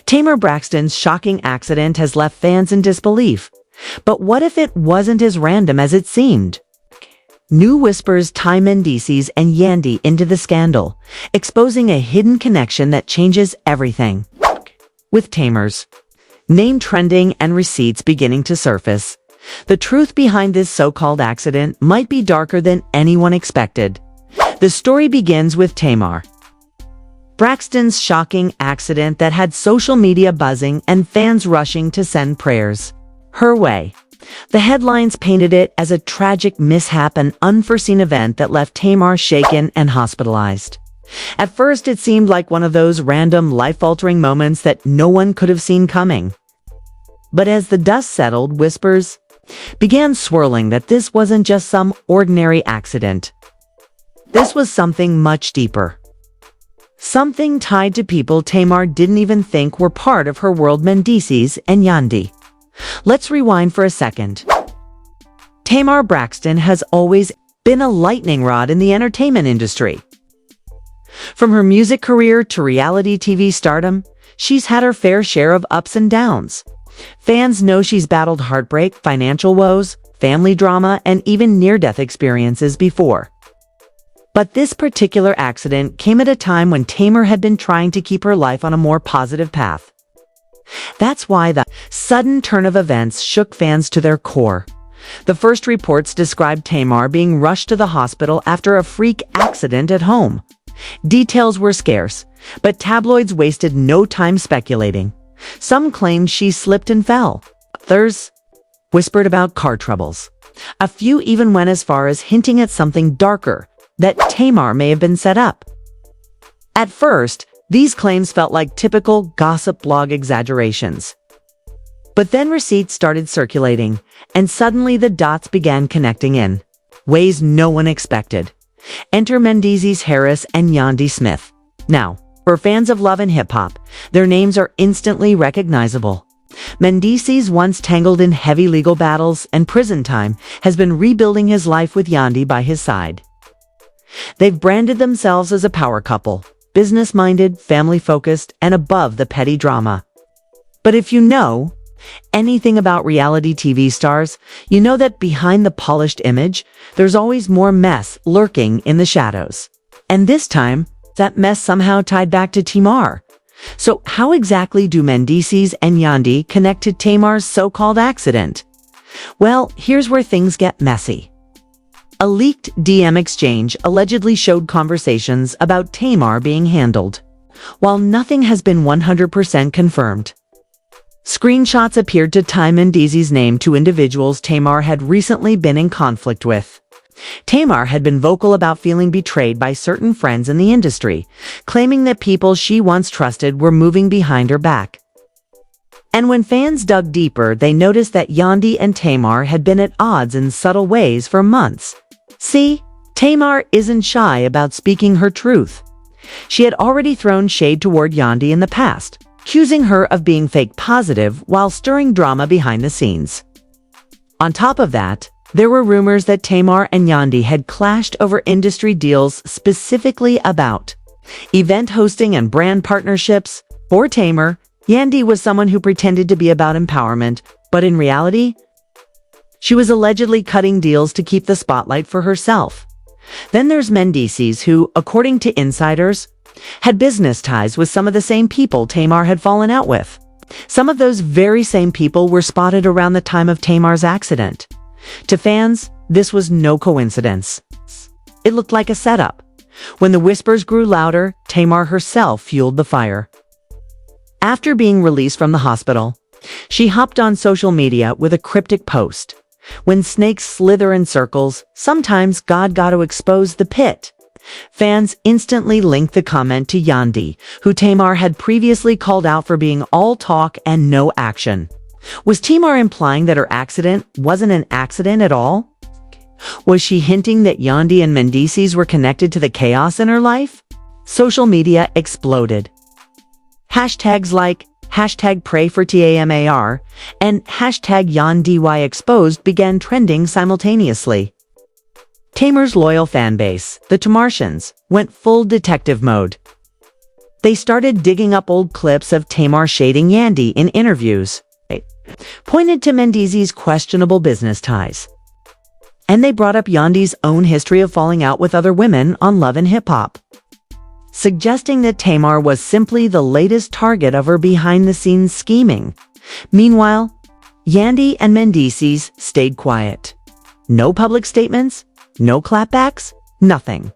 Tamar Braxton's shocking accident has left fans in disbelief. But what if it wasn't as random as it seemed? New whispers tie Mendeecees and Yandy into the scandal, exposing a hidden connection that changes everything. With Tamar's name trending and receipts beginning to surface, the truth behind this so-called accident might be darker than anyone expected. The story begins with Tamar Braxton's shocking accident that had social media buzzing and fans rushing to send prayers her way. The headlines painted it as a tragic mishap, an unforeseen event that left Tamar shaken and hospitalized. At first, it seemed like one of those random, life-altering moments that no one could have seen coming. But as the dust settled, whispers began swirling that this wasn't just some ordinary accident. This was something much deeper. Something tied to people Tamar didn't even think were part of her world. Mendeecees and Yandy. Let's rewind for a second. Tamar Braxton has always been a lightning rod in the entertainment industry. From her music career to reality TV stardom, she's had her fair share of ups and downs. Fans know she's battled heartbreak, financial woes, family drama, and even near-death experiences before. But this particular accident came at a time when Tamar had been trying to keep her life on a more positive path. That's why the sudden turn of events shook fans to their core. The first reports described Tamar being rushed to the hospital after a freak accident at home. Details were scarce, but tabloids wasted no time speculating. Some claimed she slipped and fell. Others whispered about car troubles. A few even went as far as hinting at something darker, that Tamar may have been set up. At first, these claims felt like typical gossip blog exaggerations. But then receipts started circulating, and suddenly the dots began connecting in ways no one expected. Enter Mendeecees Harris and Yandy Smith. Now, for fans of love and hip-hop, their names are instantly recognizable. Mendeecees, once tangled in heavy legal battles and prison time, has been rebuilding his life with Yandy by his side. They've branded themselves as a power couple, business-minded, family-focused, and above the petty drama. But if you know anything about reality TV stars, you know that behind the polished image, there's always more mess lurking in the shadows. And this time, that mess somehow tied back to Tamar. So how exactly do Mendeecees and Yandy connect to Tamar's so-called accident? Well, here's where things get messy. A leaked DM exchange allegedly showed conversations about Tamar being handled, while nothing has been 100% confirmed. Screenshots appeared to tie Mendeecees' name to individuals Tamar had recently been in conflict with. Tamar had been vocal about feeling betrayed by certain friends in the industry, claiming that people she once trusted were moving behind her back. And when fans dug deeper, they noticed that Yandy and Tamar had been at odds in subtle ways for months. See, Tamar isn't shy about speaking her truth. She had already thrown shade toward Yandy in the past, accusing her of being fake positive while stirring drama behind the scenes. On top of that, there were rumors that Tamar and Yandy had clashed over industry deals, specifically about event hosting and brand partnerships. For Tamar, Yandy was someone who pretended to be about empowerment, but in reality, she was allegedly cutting deals to keep the spotlight for herself. Then there's Mendeecees, who, according to insiders, had business ties with some of the same people Tamar had fallen out with. Some of those very same people were spotted around the time of Tamar's accident. To fans, this was no coincidence. It looked like a setup. When the whispers grew louder, Tamar herself fueled the fire. After being released from the hospital, she hopped on social media with a cryptic post. When snakes slither in circles, sometimes God got to expose the pit. Fans instantly linked the comment to Yandy, who Tamar had previously called out for being all talk and no action. Was Tamar implying that her accident wasn't an accident at all? Was she hinting that Yandy and Mendeecees were connected to the chaos in her life? Social media exploded. Hashtags like #PrayForTamar and #YandyExposed began trending simultaneously. Tamar's loyal fanbase, the Tamartians, went full detective mode. They started digging up old clips of Tamar shading Yandy in interviews, pointed to Mendeecees' questionable business ties. And they brought up Yandy's own history of falling out with other women on Love and Hip Hop, suggesting that Tamar was simply the latest target of her behind-the-scenes scheming. Meanwhile, Yandy and Mendeecees stayed quiet. No public statements, no clapbacks, nothing.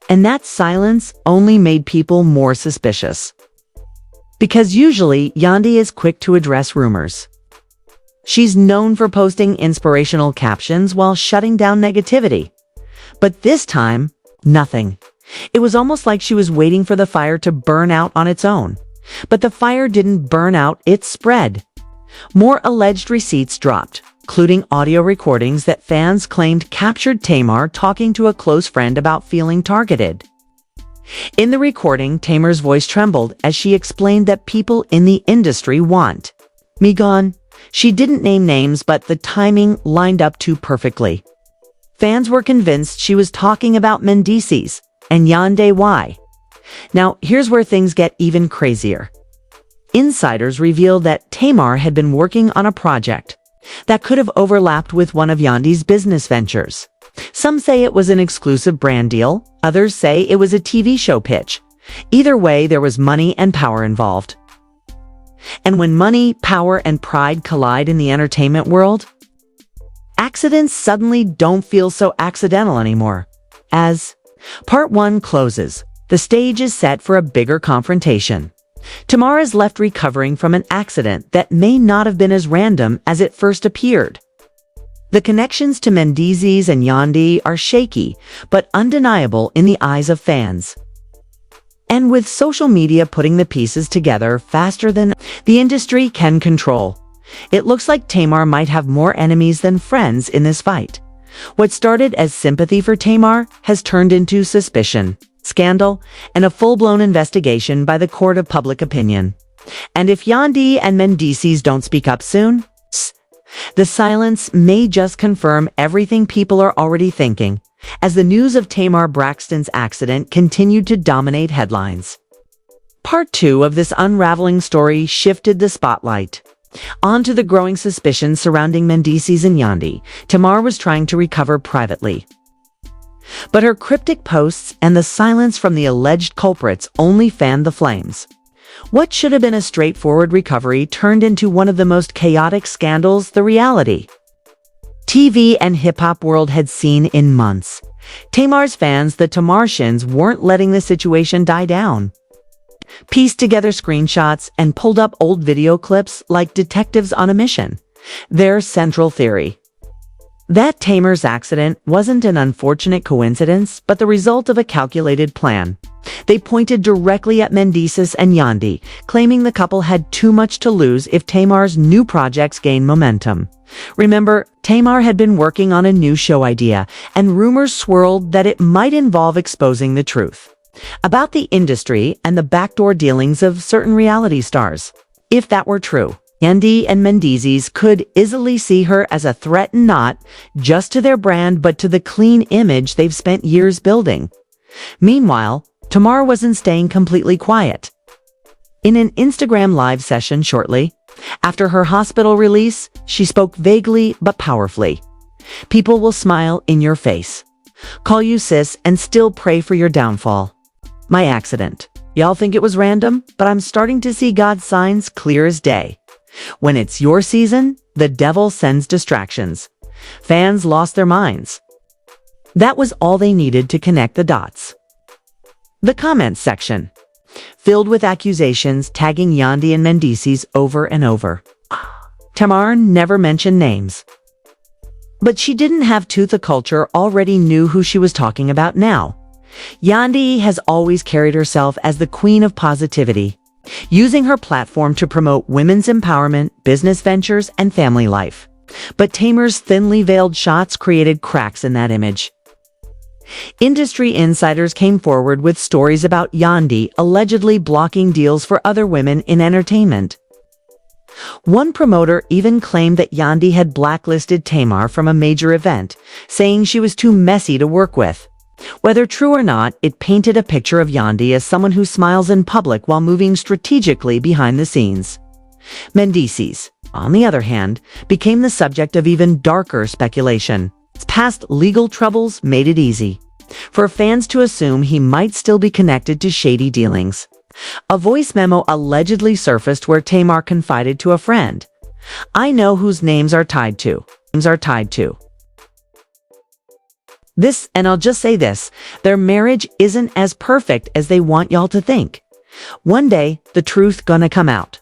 And that silence only made people more suspicious. Because usually, Yandy is quick to address rumors. She's known for posting inspirational captions while shutting down negativity. But this time, nothing. It was almost like she was waiting for the fire to burn out on its own. But the fire didn't burn out, it spread. More alleged receipts dropped, including audio recordings that fans claimed captured Tamar talking to a close friend about feeling targeted. In the recording, Tamar's voice trembled as she explained that people in the industry want me gone. She didn't name names, but the timing lined up too perfectly. Fans were convinced she was talking about Mendeecees and Yandy. Why? Now, here's where things get even crazier. Insiders revealed that Tamar had been working on a project that could have overlapped with one of Yandy's business ventures. Some say it was an exclusive brand deal, others say it was a TV show pitch. Either way, there was money and power involved. And when money, power, and pride collide in the entertainment world, accidents suddenly don't feel so accidental anymore. As Part 1 closes, the stage is set for a bigger confrontation. Tamar is left recovering from an accident that may not have been as random as it first appeared. The connections to Mendeecees and Yandy are shaky, but undeniable in the eyes of fans. And with social media putting the pieces together faster than the industry can control, it looks like Tamar might have more enemies than friends in this fight. What started as sympathy for Tamar has turned into suspicion, scandal, and a full-blown investigation by the court of public opinion. And if Yandy and Mendeecees don't speak up soon, the silence may just confirm everything people are already thinking, as the news of Tamar Braxton's accident continued to dominate headlines. Part 2 of this unraveling story shifted the spotlight onto the growing suspicion surrounding Mendeecees and Yandy. Tamar was trying to recover privately, but her cryptic posts and the silence from the alleged culprits only fanned the flames. What should have been a straightforward recovery turned into one of the most chaotic scandals the reality TV and hip-hop world had seen in months. Tamar's fans, the Tamartians, weren't letting the situation die down. Pieced together screenshots and pulled up old video clips like detectives on a mission. Their central theory: that Tamar's accident wasn't an unfortunate coincidence, but the result of a calculated plan. They pointed directly at Mendeecees and Yandy, claiming the couple had too much to lose if Tamar's new projects gained momentum. Remember, Tamar had been working on a new show idea, and rumors swirled that it might involve exposing the truth about the industry and the backdoor dealings of certain reality stars. If that were true, Yandy and Mendeecees could easily see her as a threat, not just to their brand but to the clean image they've spent years building. Meanwhile, Tamar wasn't staying completely quiet. In an Instagram live session shortly after her hospital release, she spoke vaguely but powerfully. People will smile in your face, call you sis, and still pray for your downfall. My accident. Y'all think it was random, but I'm starting to see God's signs clear as day. When it's your season, the devil sends distractions. Fans lost their minds. That was all they needed to connect the dots. The comments section, filled with accusations tagging Yandy and Mendeecees over and over. Tamar never mentioned names, but she didn't have to. The culture already knew who she was talking about now. Yandy has always carried herself as the queen of positivity, using her platform to promote women's empowerment, business ventures, and family life. But Tamar's thinly veiled shots created cracks in that image. Industry insiders came forward with stories about Yandy allegedly blocking deals for other women in entertainment. One promoter even claimed that Yandy had blacklisted Tamar from a major event, saying she was too messy to work with. Whether true or not, it painted a picture of Yandy as someone who smiles in public while moving strategically behind the scenes. Mendeecees, on the other hand, became the subject of even darker speculation. His past legal troubles made it easy for fans to assume he might still be connected to shady dealings. A voice memo allegedly surfaced where Tamar confided to a friend, "I know whose names are tied to. This, and I'll just say this, their marriage isn't as perfect as they want y'all to think. One day, the truth gonna come out."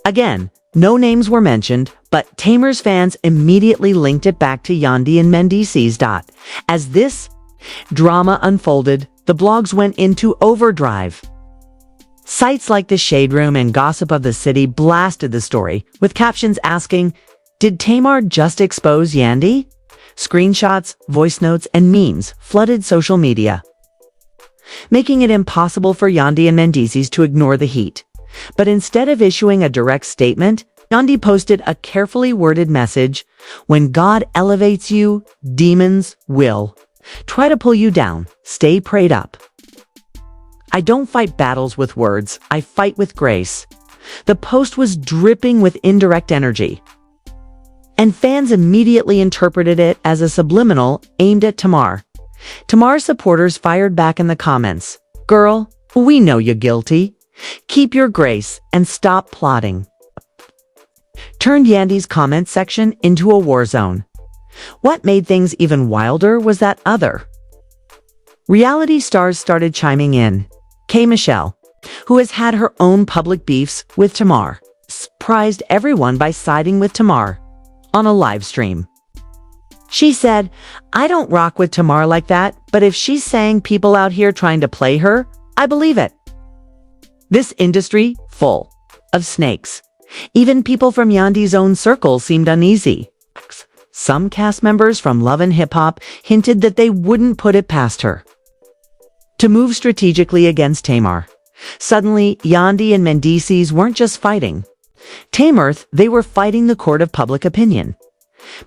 Again, no names were mentioned, but Tamar's fans immediately linked it back to Yandy and Mendeecees. As this drama unfolded, the blogs went into overdrive. Sites like The Shade Room and Gossip of the City blasted the story, with captions asking, "Did Tamar just expose Yandy?" Screenshots, voice notes, and memes flooded social media, making it impossible for Yandy and Mendeecees to ignore the heat. But instead of issuing a direct statement, Yandy posted a carefully worded message: "When God elevates you, demons will try to pull you down. Stay prayed up. I don't fight battles with words, I fight with grace." The post was dripping with indirect energy, and fans immediately interpreted it as a subliminal aimed at Tamar. Tamar's supporters fired back in the comments, "Girl, we know you're guilty. Keep your grace and stop plotting." Turned Yandy's comment section into a war zone. What made things even wilder was that other reality stars started chiming in. K. Michelle, who has had her own public beefs with Tamar, surprised everyone by siding with Tamar on a live stream. She said, "I don't rock with Tamar like that, but if she's saying people out here trying to play her, I believe it." This industry full of snakes. Even people from Yandy's own circle seemed uneasy. Some cast members from Love and Hip Hop hinted that they wouldn't put it past her to move strategically against Tamar. Suddenly, Yandy and Mendeecees weren't just fighting Tamar, they were fighting the court of public opinion.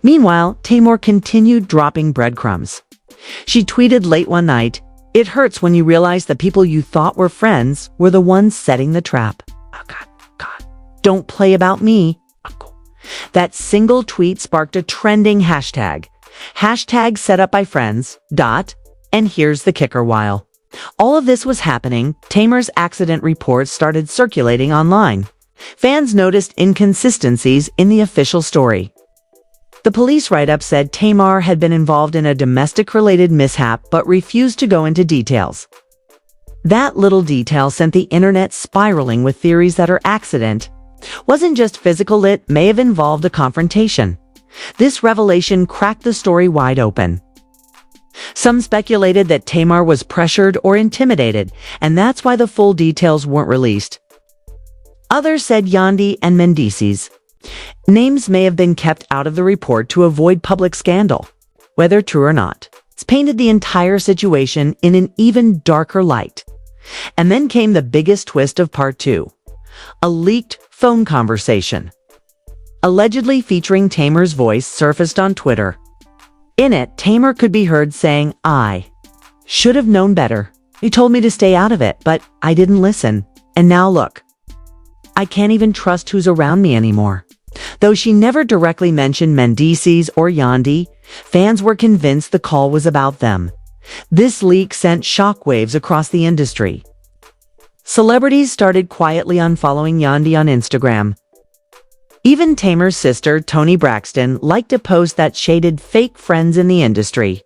Meanwhile, Tamar continued dropping breadcrumbs. She tweeted late one night, "It hurts when you realize the people you thought were friends were the ones setting the trap. Oh God, don't play about me." That single tweet sparked a trending hashtag. Hashtag set up by friends, and here's the kicker: while all of this was happening, Tamar's accident reports started circulating online. Fans noticed inconsistencies in the official story. The police write-up said Tamar had been involved in a domestic-related mishap but refused to go into details. That little detail sent the internet spiraling with theories that her accident wasn't just physical, it may have involved a confrontation. This revelation cracked the story wide open. Some speculated that Tamar was pressured or intimidated, and that's why the full details weren't released. Others said Yandy and Mendeecees' names may have been kept out of the report to avoid public scandal. Whether true or not, it's painted the entire situation in an even darker light. And then came the biggest twist of part 2. A leaked phone conversation, allegedly featuring Tamar's voice, surfaced on Twitter. In it, Tamar could be heard saying, "I should have known better. You told me to stay out of it, but I didn't listen. And now look. I can't even trust who's around me anymore." Though she never directly mentioned Mendeecees or Yandy, fans were convinced the call was about them. This leak sent shockwaves across the industry. Celebrities started quietly unfollowing Yandy on Instagram. Even Tamar's sister, Tamar Braxton, liked a post that shaded fake friends in the industry.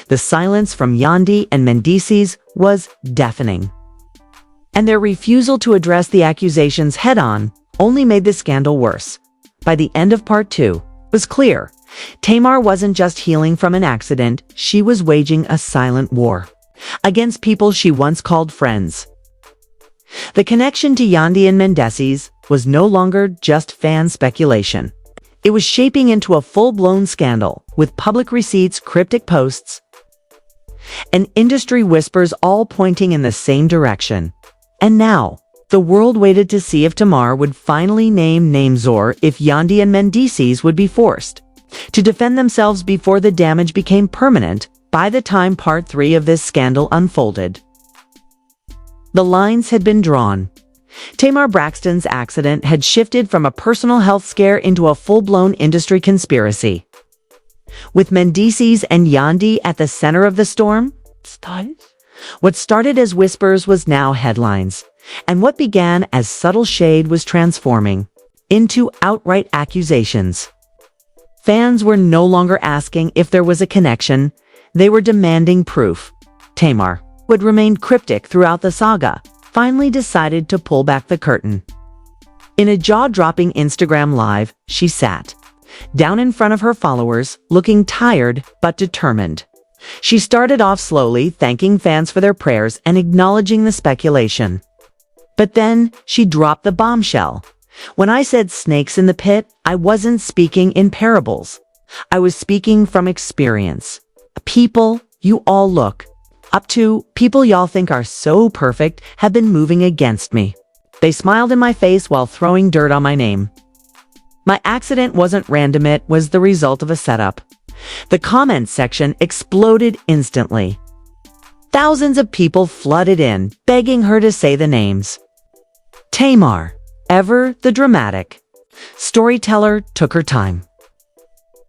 The silence from Yandy and Mendeecees was deafening, and their refusal to address the accusations head-on only made the scandal worse. By the end of part 2, it was clear Tamar wasn't just healing from an accident, she was waging a silent war against people she once called friends. The connection to Yandy and Mendeecees was no longer just fan speculation. It was shaping into a full-blown scandal, with public receipts, cryptic posts, and industry whispers all pointing in the same direction. And now, the world waited to see if Tamar would finally name names, or if Yandy and Mendeecees would be forced to defend themselves before the damage became permanent by the time part 3 of this scandal unfolded, the lines had been drawn. Tamar Braxton's accident had shifted from a personal health scare into a full-blown industry conspiracy. With Mendeecees and Yandy at the center of the storm, what started as whispers was now headlines, and what began as subtle shade was transforming into outright accusations. Fans were no longer asking if there was a connection, they were demanding proof. Tamar, who had remained cryptic throughout the saga, finally decided to pull back the curtain. In a jaw-dropping Instagram live, she sat down in front of her followers, looking tired but determined. She started off slowly, thanking fans for their prayers and acknowledging the speculation. But then she dropped the bombshell. When I said snakes in the pit, I wasn't speaking in parables. I was speaking from experience. People you all look up to, people y'all think are so perfect, have been moving against me. They smiled in my face while throwing dirt on my name. My accident wasn't random, it was the result of a setup. The comments section exploded instantly. Thousands of people flooded in, begging her to say the names. Tamar, ever the dramatic storyteller, took her time.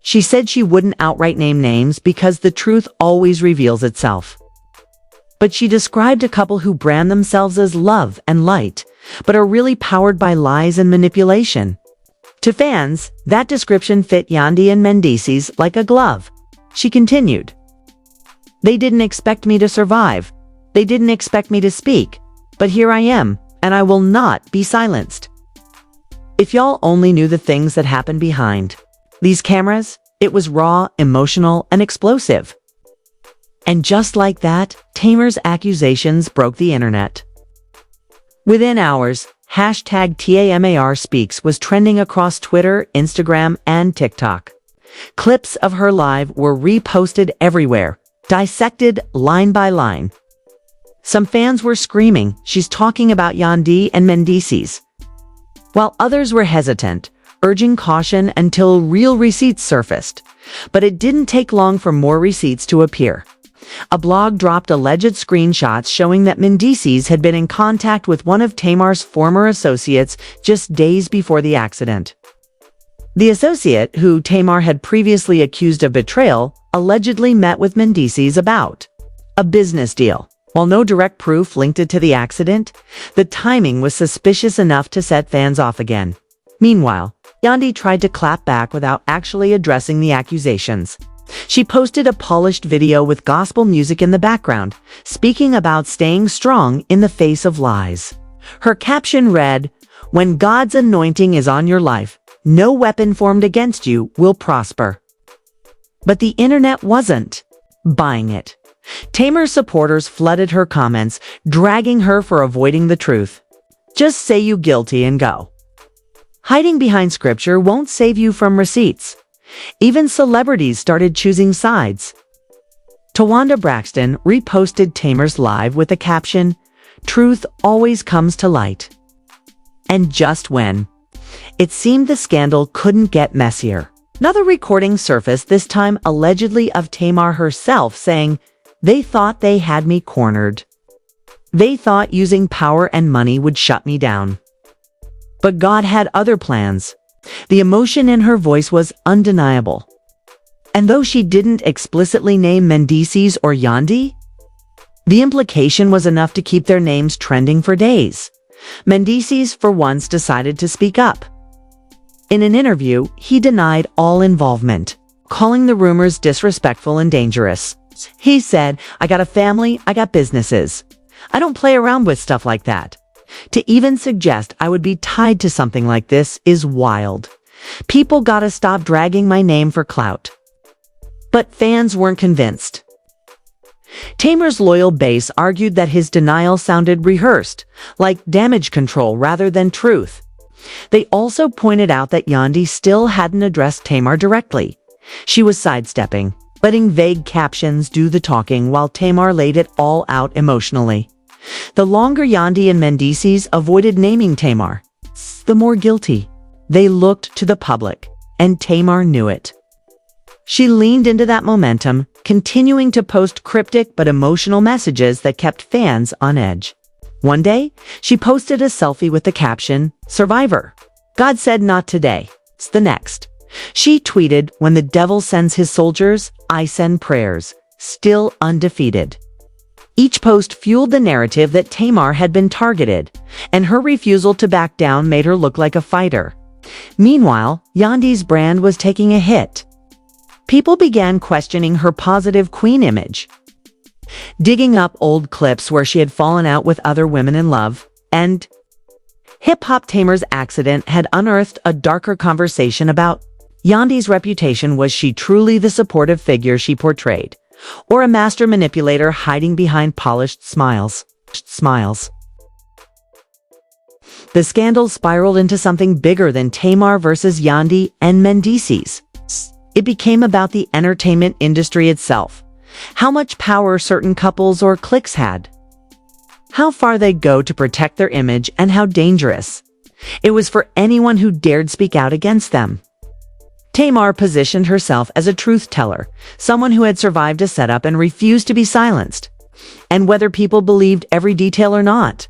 She said she wouldn't outright name names because the truth always reveals itself. But she described a couple who brand themselves as love and light, but are really powered by lies and manipulation. To fans, that description fit Yandy and Mendeecees like a glove. She continued, "They didn't expect me to survive. They didn't expect me to speak. But here I am, and I will not be silenced. If y'all only knew the things that happened behind these cameras, it was raw, emotional, and explosive." And just like that, Tamar's accusations broke the internet. Within hours, #TAMARspeaks was trending across Twitter, Instagram, and TikTok. Clips of her live were reposted everywhere, dissected line by line. Some fans were screaming, "She's talking about Yandy and Mendeecees," while others were hesitant, urging caution until real receipts surfaced. But it didn't take long for more receipts to appear. A blog dropped alleged screenshots showing that Mendeecees had been in contact with one of Tamar's former associates just days before the accident. The associate, who Tamar had previously accused of betrayal, allegedly met with Mendeecees about a business deal. While no direct proof linked it to the accident, the timing was suspicious enough to set fans off again. Meanwhile, Yandy tried to clap back without actually addressing the accusations. She posted a polished video with gospel music in the background, speaking about staying strong in the face of lies. Her caption read, "When God's anointing is on your life, no weapon formed against you will prosper." But the internet wasn't buying it. Tamar's supporters flooded her comments, dragging her for avoiding the truth. Just say you guilty and go. Hiding behind scripture won't save you from receipts. Even celebrities started choosing sides. Tamar Braxton reposted Tamar's live with the caption, "Truth always comes to light." And just when it seemed the scandal couldn't get messier, another recording surfaced, this time allegedly of Tamar herself saying, "They thought they had me cornered. They thought using power and money would shut me down. But God had other plans." The emotion in her voice was undeniable. And though she didn't explicitly name Mendeecees or Yandy, the implication was enough to keep their names trending for days. Mendeecees, for once, decided to speak up. In an interview, he denied all involvement, calling the rumors disrespectful and dangerous. He said, "I got a family, I got businesses. I don't play around with stuff like that. To even suggest I would be tied to something like this is wild. People gotta stop dragging my name for clout." But fans weren't convinced. Tamar's loyal base argued that his denial sounded rehearsed, like damage control rather than truth. They also pointed out that Yandy still hadn't addressed Tamar directly. She was sidestepping, letting vague captions do the talking while Tamar laid it all out emotionally. The longer Yandy and Mendeecees avoided naming Tamar, the more guilty they looked to the public, and Tamar knew it. She leaned into that momentum, continuing to post cryptic but emotional messages that kept fans on edge. One day, she posted a selfie with the caption, "Survivor. God said not today. It's the next." She tweeted, "When the devil sends his soldiers, I send prayers. Still undefeated." Each post fueled the narrative that Tamar had been targeted, and her refusal to back down made her look like a fighter. Meanwhile, Yandy's brand was taking a hit. People began questioning her positive queen image, digging up old clips where she had fallen out with other women in love, and hip-hop Tamar's accident had unearthed a darker conversation about Yandy's reputation. Was she truly the supportive figure she portrayed, or a master manipulator hiding behind polished smiles? The scandal spiraled into something bigger than Tamar versus Yandy and Mendeecees. It became about the entertainment industry itself. How much power certain couples or cliques had. How far they'd go to protect their image, and how dangerous it was for anyone who dared speak out against them. Tamar positioned herself as a truth teller, someone who had survived a setup and refused to be silenced. And whether people believed every detail or not,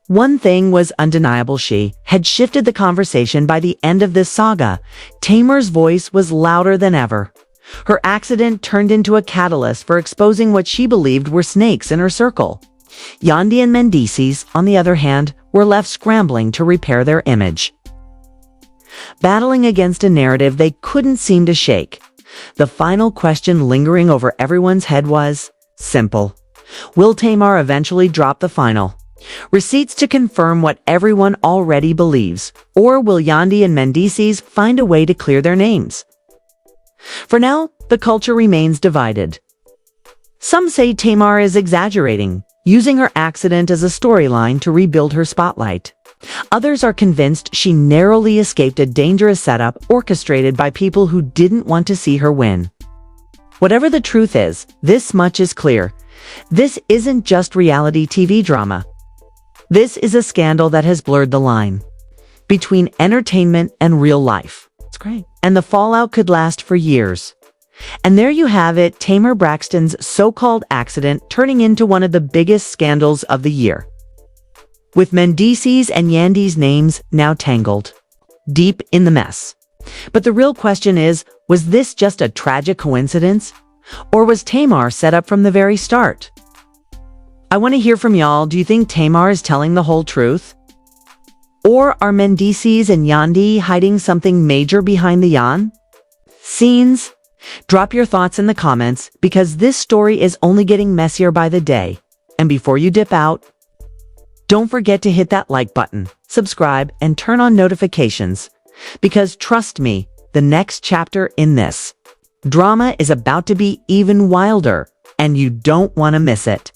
one thing was undeniable: she had shifted the conversation. By the end of this saga, Tamar's voice was louder than ever. Her accident turned into a catalyst for exposing what she believed were snakes in her circle. Yandy and Mendeecees, on the other hand, were left scrambling to repair their image, battling against a narrative they couldn't seem to shake. The final question lingering over everyone's head was simple: will Tamar eventually drop the final receipts to confirm what everyone already believes, or will Yandy and Mendeecees find a way to clear their names? For now, the culture remains divided. Some say Tamar is exaggerating, using her accident as a storyline to rebuild her spotlight. Others are convinced she narrowly escaped a dangerous setup orchestrated by people who didn't want to see her win. Whatever the truth is, this much is clear: this isn't just reality TV drama. This is a scandal that has blurred the line between entertainment and real life. It's great. And the fallout could last for years. And there you have it, Tamar Braxton's so-called accident turning into one of the biggest scandals of the year, with Mendeecees and Yandy's names now tangled deep in the mess. But the real question is, was this just a tragic coincidence? Or was Tamar set up from the very start? I want to hear from y'all. Do you think Tamar is telling the whole truth? Or are Mendeecees and Yandy hiding something major behind the scenes? Drop your thoughts in the comments, because this story is only getting messier by the day. And before you dip out, don't forget to hit that like button, subscribe, and turn on notifications. Because trust me, the next chapter in this drama is about to be even wilder, and you don't want to miss it.